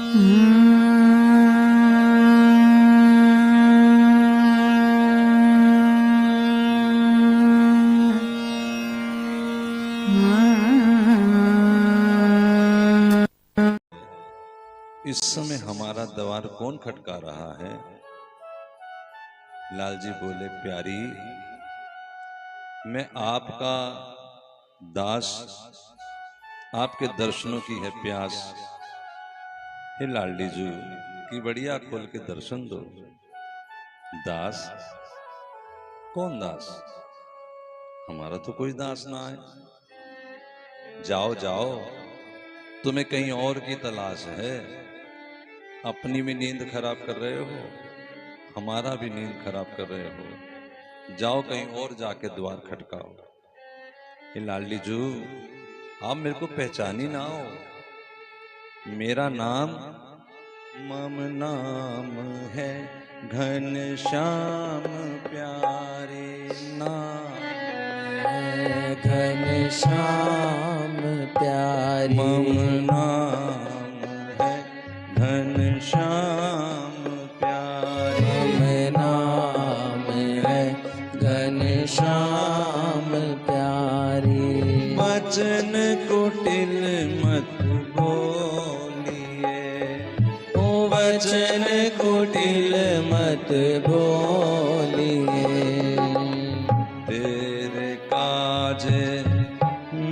इस समय हमारा द्वार कौन खटका रहा है? लाल जी बोले, प्यारी, मैं आपका दास, आपके दर्शनों की है प्यास। हे लाडली जू की बढ़िया खोल के दर्शन दो। दास? कौन दास? हमारा तो कोई दास ना है। जाओ जाओ, तुम्हें कहीं और की तलाश है। अपनी भी नींद खराब कर रहे हो, हमारा भी नींद खराब कर रहे हो। जाओ कहीं और जाके द्वार खटकाओ। ये लाडली जू, आप मेरे को पहचानी ना हो। मेरा नाम मम नाम है घनश्याम प्यारे। नाम है घनश्याम प्यारे। मम नाम है घनश्याम प्यारे। मम नाम है घनश्याम प्यारे। वचन कुटिल मत बोलिए, ओ वचन कुटिल मत बोलिए। तेरे काज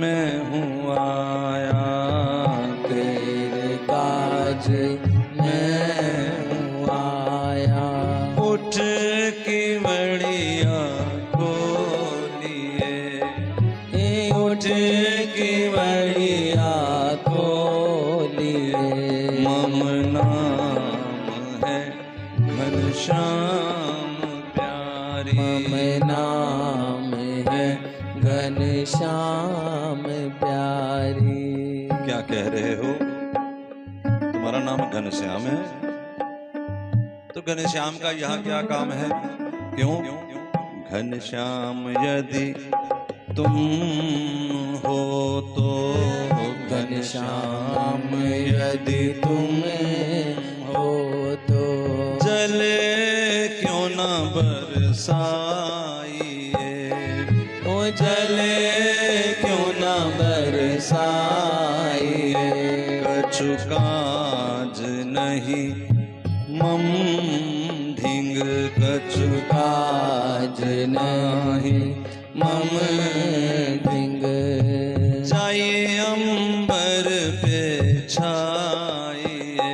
मैं हूँ आया, तेरे काज मैं हूँ आया। उठ की बड़िया खोलिए, उठ की बढ़िया खोलिए। मम नाम है घनश्याम प्यारी। मम नाम है घनश्याम प्यारी। क्या कह रहे हो? तुम्हारा नाम घनश्याम है, तो घनश्याम का यहाँ क्या काम है? क्यों? घनश्याम यदि तुम हो तो, घनश्याम यदि तुम हो तो, जले क्यों ना बरसाइए। ओ जले क्यों न बरसाइए। कछु काज नहीं मम ढिंग, कछु काज नहीं मम ढिंग। चाहिए अंबर पे छाइए,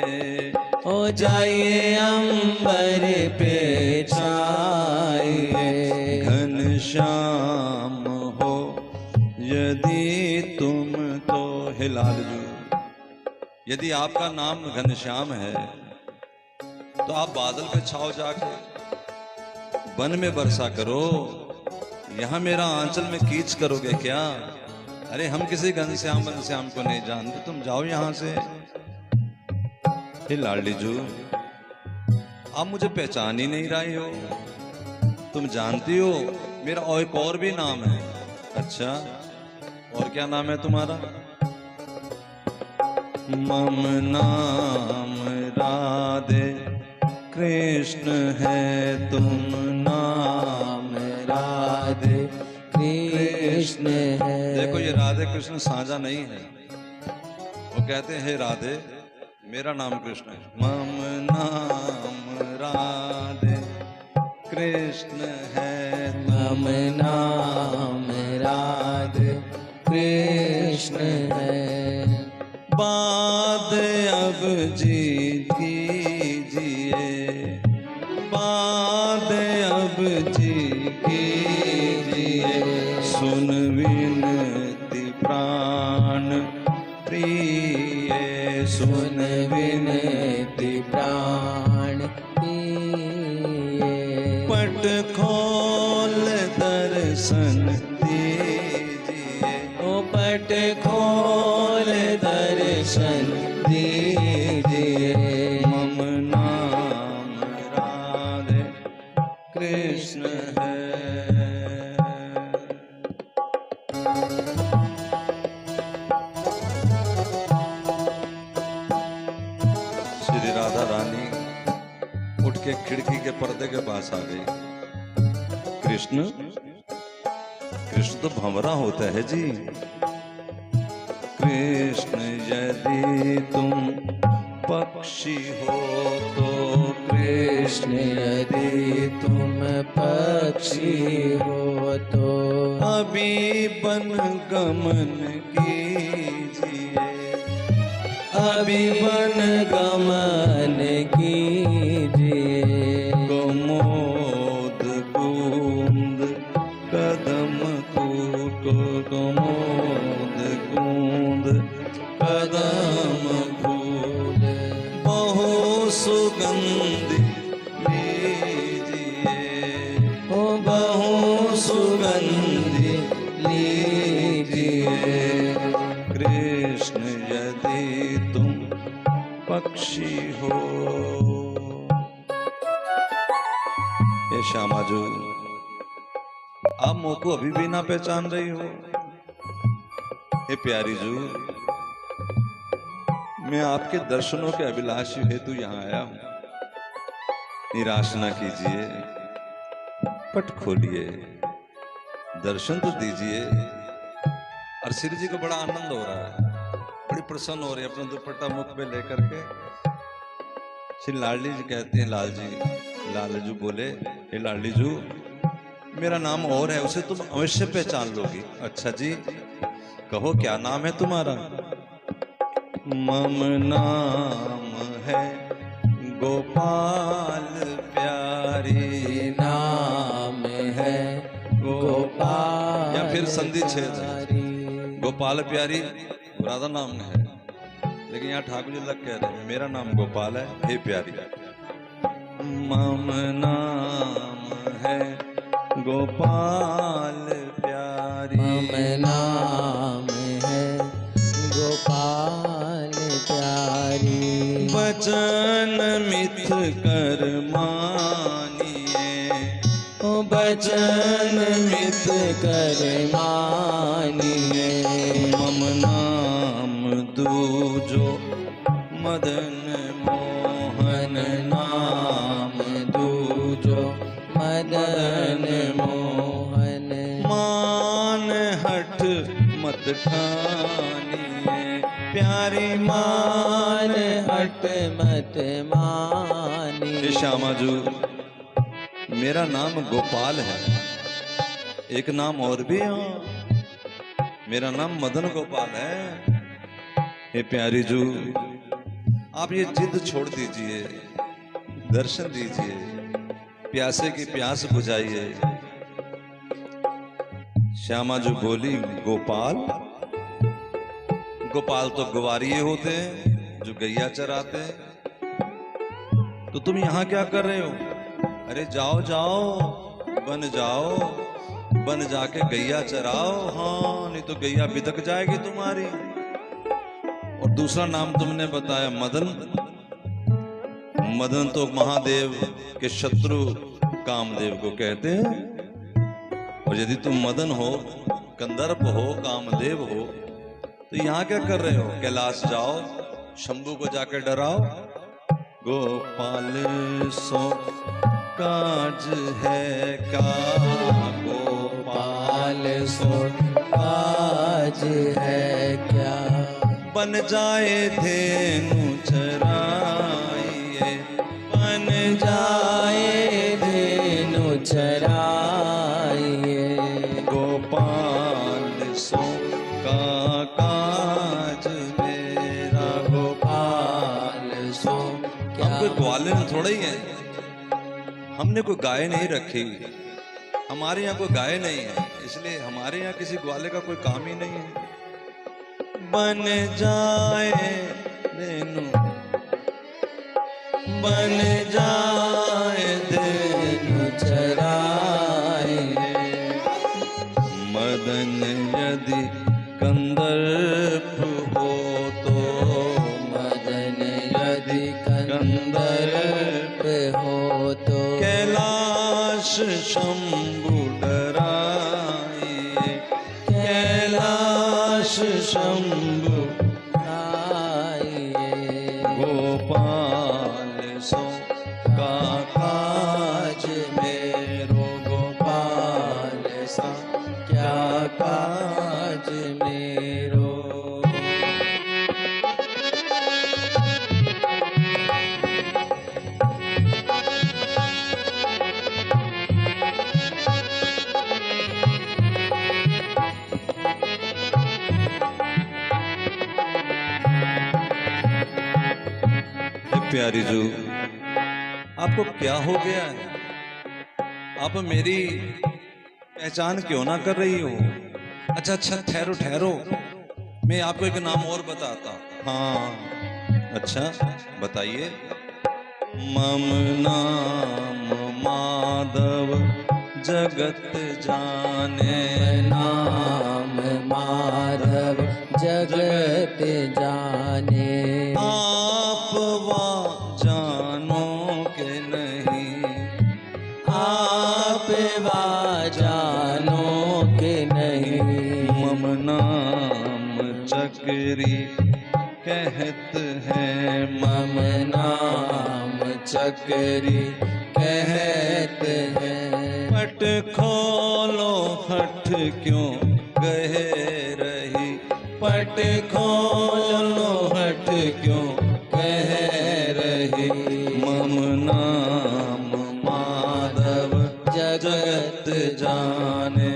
ओ जाइए अंबर पे छाइए। घनश्याम हो यदि तुम तो। हे लालजू, यदि आपका नाम घनश्याम है तो आप बादल पे छाओ, जाके वन में वर्षा करो। यहां मेरा आंचल में कीच करोगे क्या? अरे हम किसी घनश्याम को नहीं जानते, तुम जाओ यहां से। हे लाडली जू, आप मुझे पहचान ही नहीं रही हो। तुम जानती हो मेरा और एक और भी नाम है। अच्छा, और क्या नाम है तुम्हारा? मम नाम राधे कृष्ण है, तुम नाम राधे कृष्ण है। देखो, ये राधे कृष्ण साझा नहीं है। वो कहते हैं, हे राधे, मेरा नाम कृष्ण है। मम नाम राधे कृष्ण है, मम नाम राधे कृष्ण है। बात अब जीत कीजिए, बात अब जी कीजिए। सुन विनती प्राण प्रिय, सुन विनती प्राण प्रिय। पट खोल दर्शन दीजिए, ओ पट खोल दर्शन दीजिए। मम नाम राधे कृष्ण है। के खिड़की के पर्दे के पास आ गई। कृष्ण, कृष्ण तो भंवरा होता है जी। कृष्ण यदि तुम पक्षी हो तो, कृष्ण यदि तुम पक्षी हो तो, अभी वन गमन कीजिए, अभी वन गमन कीजिए। कुमोद कुंद कदम कूटो, कुमोद कुंद कदम फूल बहु सुगंधि लीजिए, ओ बहु सुगंधि लीजिए। कृष्ण यदि तुम पक्षी हो। ये श्यामा जो आप मुँह को अभी भी ना पहचान रही हो। हे प्यारी जू, मैं आपके दर्शनों के अभिलाषी हेतु यहाँ आया हूं। निराश ना कीजिए, पट खोलिए, दर्शन तो दीजिए। और श्री जी को बड़ा आनंद हो रहा है, बड़ी प्रसन्न हो रही है अपना दुपट्टा मुख में लेकर के। श्री लाडली जी कहते हैं, लालजू बोले, हे लाडली जू, मेरा नाम और है, उसे तुम अवश्य पहचान लोगी। अच्छा जी, कहो क्या नाम है तुम्हारा? मम नाम है गोपाल प्यारी, नाम है गोपाल या फिर संधि छेद है। गोपाल प्यारी राधा नाम है, लेकिन यहाँ ठाकुर जी लग कह रहे हैं मेरा नाम गोपाल है, हे प्यारी। मम नाम है गोपाल प्यारी, मम नाम है गोपाल प्यारी। वचन मिथ कर मानिए, ओ वचन मित कर मानिए। मम नाम दूजो मदन मोहन, नाम दूजो मदन मोहन। मान हठ मत ठानिए, प्यारी मान हट मत मानी। हे श्यामा जू, मेरा नाम गोपाल है, एक नाम और भी है, मेरा नाम मदन गोपाल है। हे प्यारी जू, आप ये जिद छोड़ दीजिए, दर्शन दीजिए, प्यासे की प्यास बुझाइए। श्यामा जू बोली, गोपाल? गोपाल तो ग्वारिये होते हैं जो गैया चराते हैं। तो तुम यहाँ क्या कर रहे हो? अरे जाओ जाओ, बन जाके गैया चराओ। हाँ, नहीं तो गैया बिदक जाएगी तुम्हारी। और दूसरा नाम तुमने बताया मदन। मदन तो महादेव के शत्रु कामदेव को कहते हैं। और यदि तुम मदन हो, कंदर्प हो, कामदेव हो, तो यहाँ क्या कर रहे हो? कैलाश जाओ, शंभू को जाकर डराओ। गोपाल सो काज है का, गोपाल सो काज है क्या। बन जाए धेनु चराइए, बन जाए धेनु चराइए। गोपाल सो का काज मेरा, गोपाल सो क्या। हम कोई ग्वालियर थोड़ा ही है, हमने कोई गाय नहीं रखी, हमारे यहाँ कोई गाय नहीं है, इसलिए हमारे यहाँ किसी ग्वाले का कोई काम ही नहीं है। बन जाए धेनु, बन जाए धेनु चराइए। मदन यदि कंदर्प हो तो, मदन यदि कंदर्प हो तो, कैलाश शंभु डराइए, कैलाश शंभु आइए। गोपाल सो का प्यारी जो, आपको क्या हो गया है? आप मेरी पहचान क्यों ना कर रही हो? अच्छा अच्छा, ठहरो ठहरो, मैं आपको एक नाम और बताता हूं। हाँ अच्छा, बताइए। मम नाम माधव जगत जाने, नाम माधव जगत जाने। आप वा जानो के नहीं, आप वा जानो के नहीं। मम नाम चक्री कहत है, मम नाम चक्री कहत है। पट खोलो हठ क्यों गहे रही, पट खोलो हट क्यों कह रही। मम नाम माधव जगत जाने।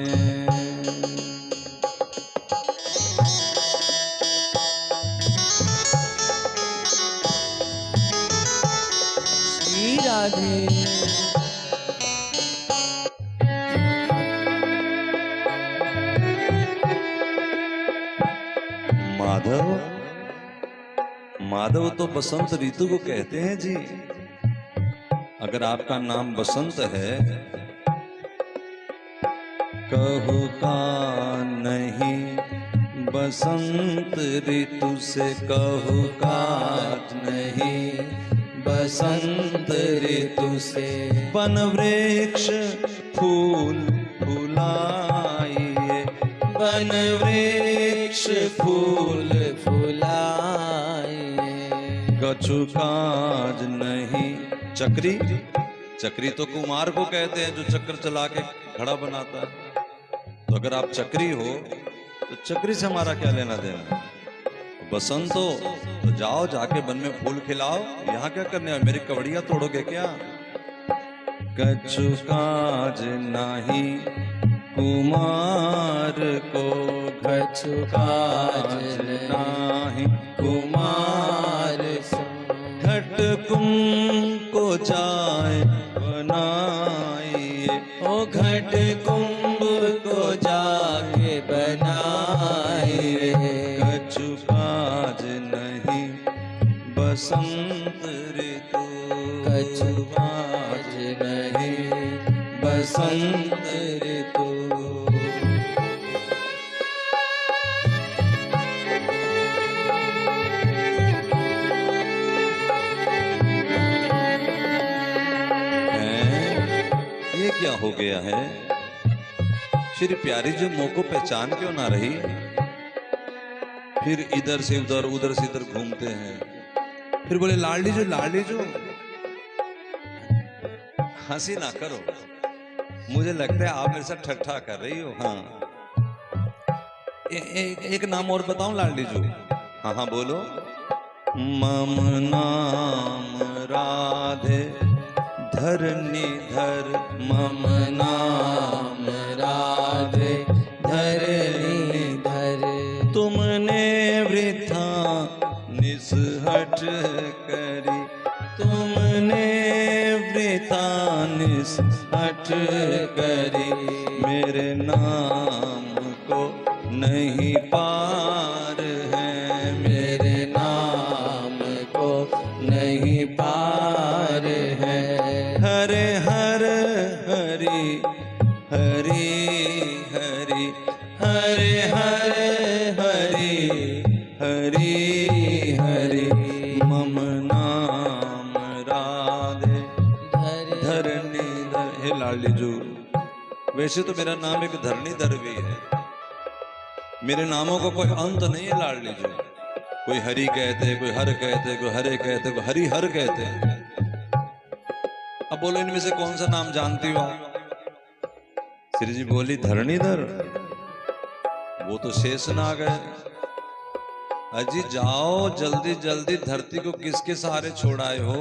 श्री राधे। माधव, माधव तो बसंत ऋतु को कहते हैं जी। अगर आपका नाम बसंत है, कहू का नहीं बसंत ऋतु से, कहू का नहीं बसंत ऋतु से। वन वृक्ष फूल फुलाइए, वन वृक्ष फूल फुलाए। कछु काज नहीं। चक्री, चक्री तो कुमार को कहते हैं जो चक्र चला के घड़ा बनाता है। तो अगर आप चक्री हो तो चक्री से हमारा क्या लेना देना? बसंत हो तो जाओ जाके वन में फूल खिलाओ, यहाँ क्या करने है? मेरी कवड़ियां तोड़ोगे क्या? कछु काज नहीं कुमार को, कछु काज नाही कुमार को। घट कुंभ को जाए बनाइए, ओ घट कुंभ को जाके बनाए। कछु काज नहीं बसंत ऋतु, कछु काज नहीं बसंत ऋतु। ये क्या हो गया है? श्री प्यारी जो मुंह को पहचान क्यों ना रही? फिर इधर से उधर से इधर घूमते हैं। फिर बोले लाडली जो, लाडली जो। हंसी ना करो, मुझे लगता है आप मेरे साथ ठट्ठा कर रही हो। हाँ एक नाम और बताऊं लाडली जो? हाँ हाँ बोलो। मम नाम राधे धरणीधर, मम नाम राधे धरणीधर। तुमने वृथा निसहट करी, तुमने वृथा निसहट करी। मेरे नाम को नहीं पार है, मेरे नाम को नहीं पार है। हरे हर हरि हरि हरि, हरे हरे हरि हरि हरि। मम नाम राधे धरणीधर। हे लाडली जो, वैसे तो मेरा नाम एक धरणीधर भी है। मेरे नामों का कोई अंत नहीं है लाडली जो। कोई हरि कहते, कोई हर कहते, कोई हरे कहते, कोई हरि हर कहते हैं। अब बोलो इनमें से कौन सा नाम जानती हो? श्री जी बोली धरणीधर, वो तो शेषनाग है। अजी जाओ जल्दी जल्दी, धरती को किसके सहारे छोड़ाए हो?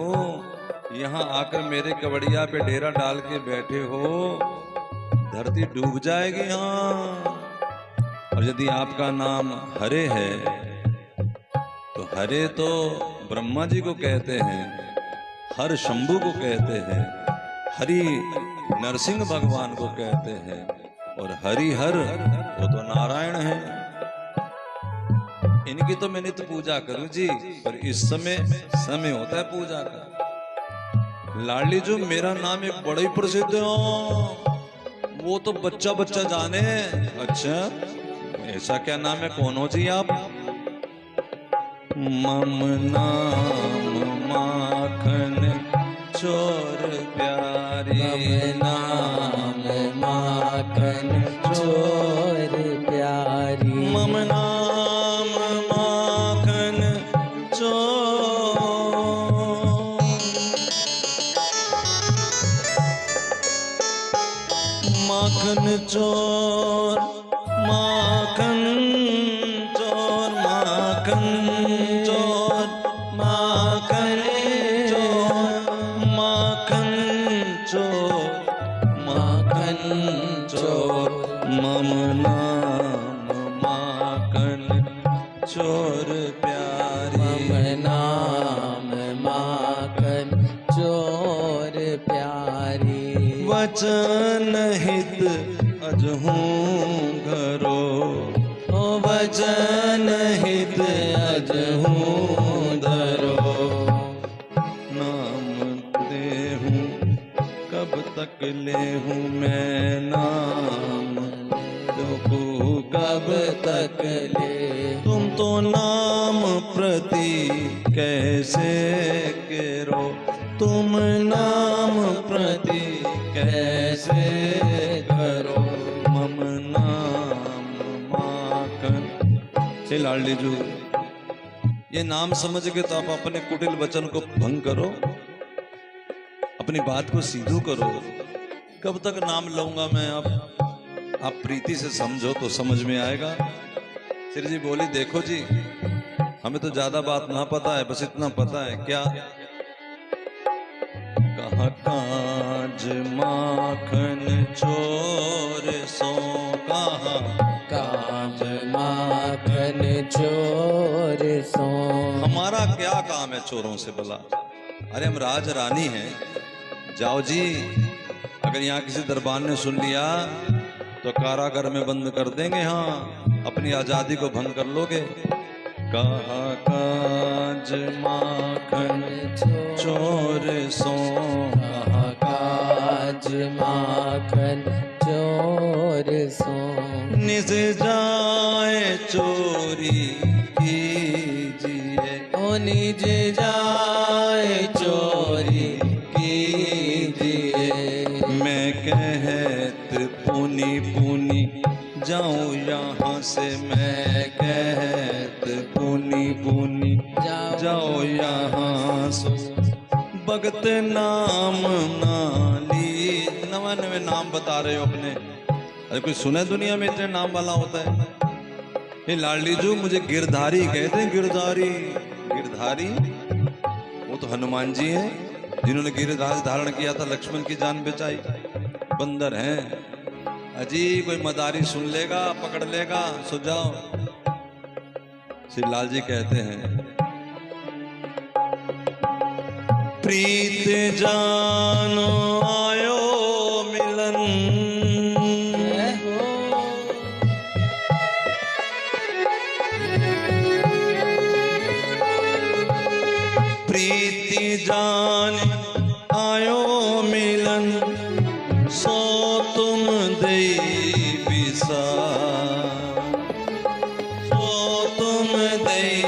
यहाँ आकर मेरे कवड़िया पे डेरा डाल के बैठे हो, धरती डूब जाएगी। हाँ, और यदि आपका नाम हरे है तो हरे तो ब्रह्मा जी को कहते हैं, हर शंभु को कहते हैं, हरि नरसिंह भगवान को कहते हैं, और हरिहर वो तो नारायण है। इनकी तो मैं नित्य पूजा करूं जी, पर इस समय होता है पूजा का। लाडली जो मेरा नाम एक बड़ा ही प्रसिद्ध है, वो तो बच्चा बच्चा जाने। अच्छा, ऐसा क्या नाम है, कौन हो जी आप? मम नाम माखन चोर प्यारी, मम नाम माखन चोर प्यारी, मम नाम माखन चोर, माखन चोर, माखन चोर, माखन चोर, माखन चोर, माखन चोर, मम नाम माखन चोर प्यारी, मम नाम माखन चोर प्यारी, वचन हित अजहूं घरो, ओ वचन हित अजहूं धरो, नाम देहूं कब तक लेहूं मैं नाम, देखो कब तक ले, तुम तो नाम प्रति कैसे करो, तुम नाम प्रति कैसे करो, मम नाम माखन। हे लाडली जू, ये नाम समझ के तो आप अपने कुटिल वचन को भंग करो, अपनी बात को सीधू करो। कब तक नाम लूंगा मैं? आप प्रीति से समझो तो समझ में आएगा। श्री जी बोली, देखो जी, हमें तो ज्यादा बात ना पता है, बस इतना पता है क्या, कहा काज माखन चोर सो, कहा काज माखन चोर सो, हमारा क्या काम है चोरों से भला? अरे हम राज रानी हैं, जाओ जी। अगर यहाँ किसी दरबार ने सुन लिया तो कारागार में बंद कर देंगे, हाँ, अपनी आजादी को भंग कर लोगे। कहा काज माखन चोर सो, कहा काज माखन चोर सो, निज जाए चोरी कीजिए, ओ निज जाए चोरी कीजिए, मैं कहत पुनी पुनी जाऊं यहाँ से, मैं कहत पुनी पुनी जाओ यहाँ से, भगत नाम नाली। नवा नवे नाम बता रहे हो अपने, अरे कोई सुने दुनिया में इतने नाम वाला होता है? ये लाडली जो मुझे गिरधारी कहते हैं, गिरधारी। गिरधारी वो तो हनुमान जी हैं, जिन्होंने गिरराज धारण किया था, लक्ष्मण की जान बचाई। बंदर हैं अजी, कोई मदारी सुन लेगा, पकड़ लेगा, सो जाओ। श्री लाल जी कहते हैं, प्रीत जानो आयो मिलन, प्रीति जान आयो मिलन, सो तुम दई बिसा, सो तुम दई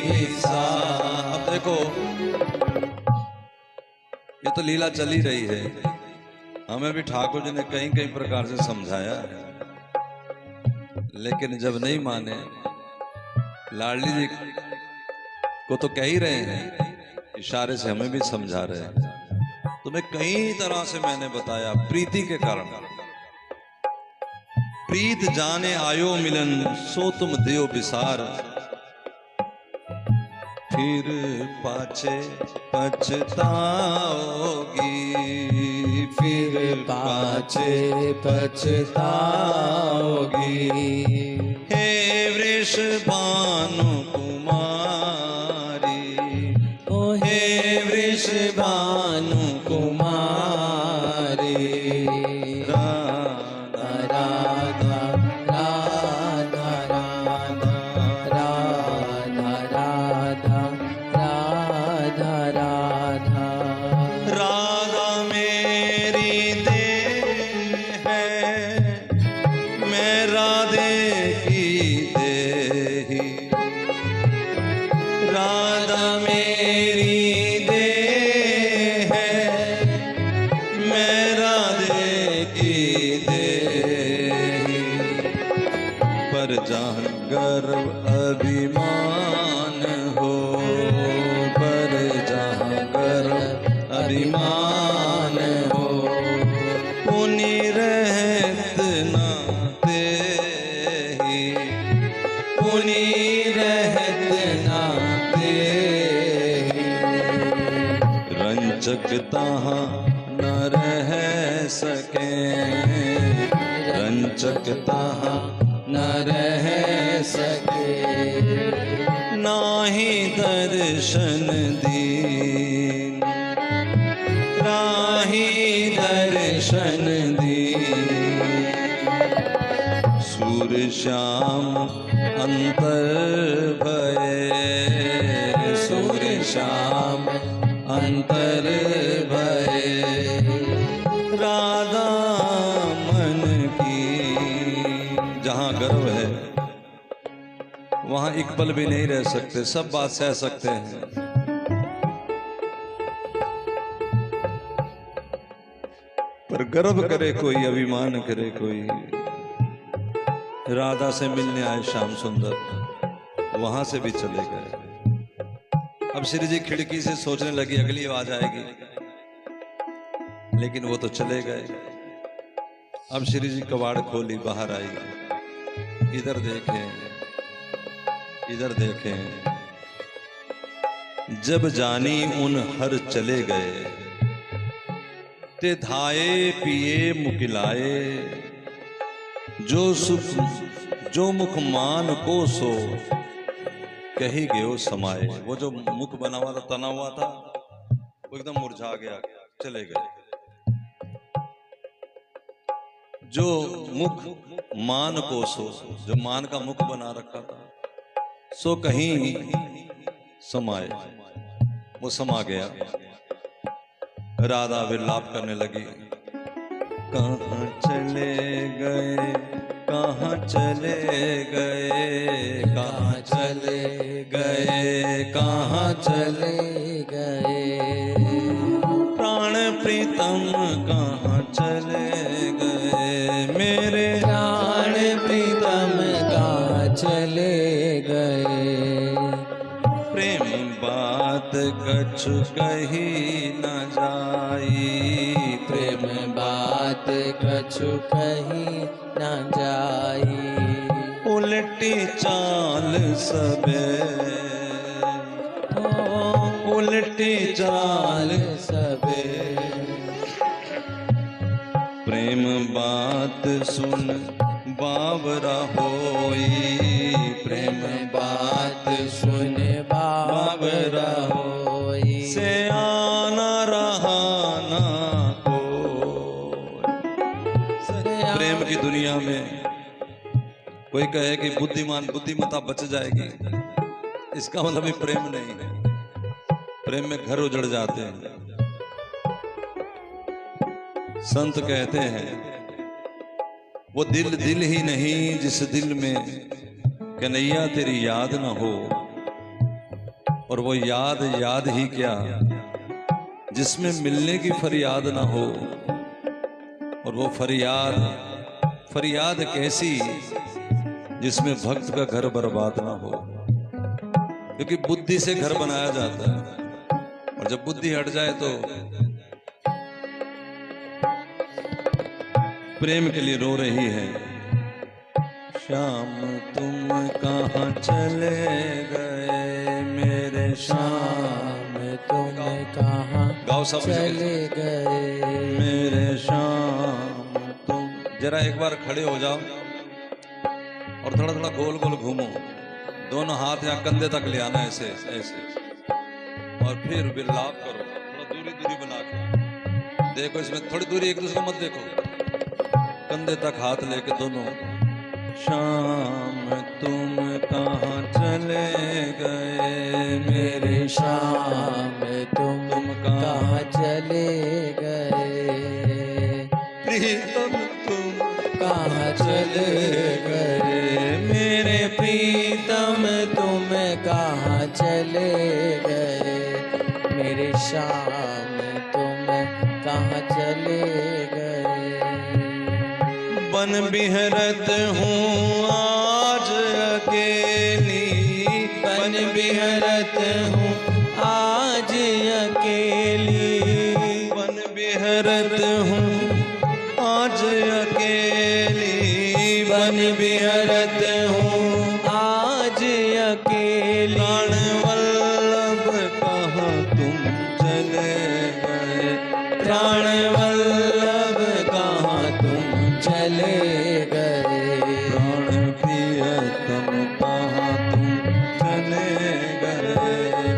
बिसा। अब देखो, ये तो लीला चली रही है, हमें भी ठाकुर जी ने कई कई प्रकार से समझाया है, लेकिन जब नहीं माने, लाडली जी को तो कह ही रहे हैं, इशारे से हमें भी समझा रहे हैं। तुम्हें कई तरह से मैंने बताया, प्रीति के कारण। प्रीत जाने आयो मिलन, सो तुम देव बिसार, फिर पाछे पछताओगी, फिर पाछे पछताओगी। हे वृषभानु कुमार, भानु कुमारी। राधा राधा राधा राधा राधा राधा राधा राधा। राधा मेरी देह है, मैं राधे की देही। राधा मेरी देह है, मैं राधे की देही। पर जहाँ गर्व अभिमान हो, पर जहाँ गर्व अभिमान हो, पुनि रहत ना तेहि। पुनि रहत ना तेहि। रंजक तहाँ न रह सके, रंजक तहाँ न रह सके। नाही दर्शन दीन, नाही दर्शन दीन। सूर्य श्याम अंतर भये, सूर्य श्याम अंतर भये। राधा मन की। जहाँ गर्व है वहां एक पल भी नहीं रह सकते, सब बात सह सकते हैं। पर गर्व करे कोई, अभिमान करे कोई। राधा से मिलने आए श्याम सुंदर, वहां से भी चले गए। अब श्री जी खिड़की से सोचने लगी अगली आवाज आएगी, लेकिन वो तो चले गए। अब श्री जी कबाड़ खोली, बाहर आई, इधर देखें, इधर देखें। जब जानी उन हर चले गए, ते धाये पिए मुकिलाए। जो सुख जो मुख मान को सो, कही गयो समाए। वो जो मुख बना हुआ था, तना हुआ था, वो एकदम मुरझा गया, चले गए। जो मुख मान को सो, जो मान का मुख बना रखा था, सो कहीं समाए, वो समा गया। राधा विलाप करने लगी, कहाँ चले गए, कहाँ चले गए, कहाँ चले गए, कहाँ चले गए। प्राण प्रीतम कहाँ चले गए, मेरे प्राण प्रीतम कहाँ चले गए। प्रेम बात कछु कही न जाई, प्रेम बात कछु कही न जाई। उल्टी चाल सबे, उल्टी चाल सबे। प्रेम बात सुन बावरा होई, प्रेम बात सुन बावरा होई। से आना रहा ना को। प्रेम की दुनिया में कोई कहे कि बुद्धिमान बुद्धिमता बच जाएगी, इसका मतलब ये प्रेम नहीं है। प्रेम में घर उजड़ जाते हैं। संत कहते हैं वो दिल दिल ही नहीं जिस दिल में कन्हैया तेरी याद ना हो, और वो याद याद ही क्या जिसमें मिलने की फरियाद ना हो। और वो फरियाद फरियाद कैसी जिसमें भक्त का घर बर्बाद ना हो। क्योंकि बुद्धि से घर बनाया जाता है, और जब बुद्धि हट जाए तो प्रेम के लिए रो रही है। श्याम तुम कहाँ चले गए, मेरे श्याम तुम कहाँ गाओ सब चले गए। मेरे श्याम तुम। जरा एक बार खड़े हो जाओ और थोड़ा थोड़ा गोल गोल घूमो, दोनों हाथ यहाँ कंधे तक ले आना, ऐसे ऐसे, और फिर विलाप करो। थोड़ा दूर दूरी दूरी बना के देखो, इसमें थोड़ी दूरी, एक दूसरे को मत देखो, कंधे तक हाथ लेके दोनों। शाम तुम कहाँ चले गए मेरे शाम तुम कहाँ चले गए, प्रीतम तुम कहाँ चले गए, मेरे प्रीतम तुम कहाँ चले गए, मेरे शाम तुम कहाँ चले गए। बन बिहरत हूँ आज अकेली, बन बिहरत हूँ आज अकेली, बन बिहरत हूँ आज अकेली, बन बिहरत हूँ आज अकेली। प्राण वल्लभ कहाँ तुम चले गए, प्राण वल्लभ कहाँ तुम चले गए, प्राण प्रियतम कहाँ तुम चले गए।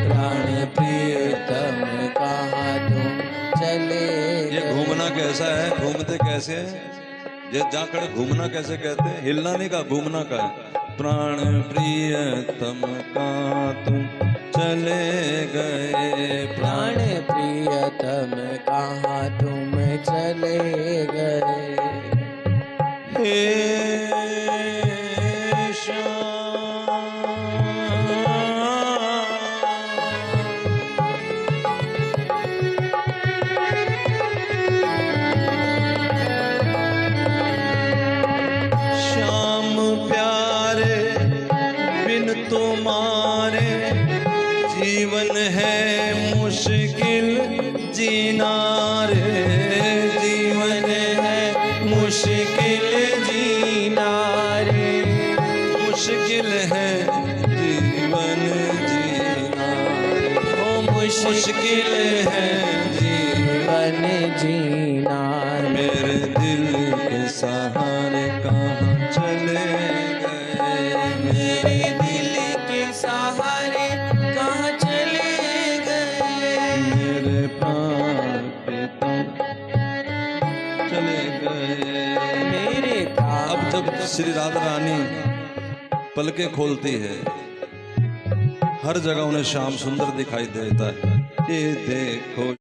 प्राण प्रियतम कहाँ तुम चले ये गए। घूमना कैसा है, घूमते कैसे है, ये जहाँ खड़े घूमना कैसे कहते हैं, हिलना नहीं का, घूमना का है। प्राण प्रियतम कहाँ तुम चले गए, प्राण प्रियतम कहाँ तुम चले गए। हे श्याम प्यारे बिन तुम्हारे जीवन है मुश्किल जीना रे, जीवन है मुश्किल जीना रे, मुश्किल है जीवन जीना रे, ओ मुश्किल है जीवन जीना रे। मेरे दिल के सहारे कहाँ चले गए, मेरे दिल के सहारे कहाँ चले गए, मेरे प्राण प्रीतम चले गए। मेरे अब जब श्री राधा रानी पलकें खोलती है, हर जगह उन्हें श्याम सुंदर दिखाई देता है। ये देखो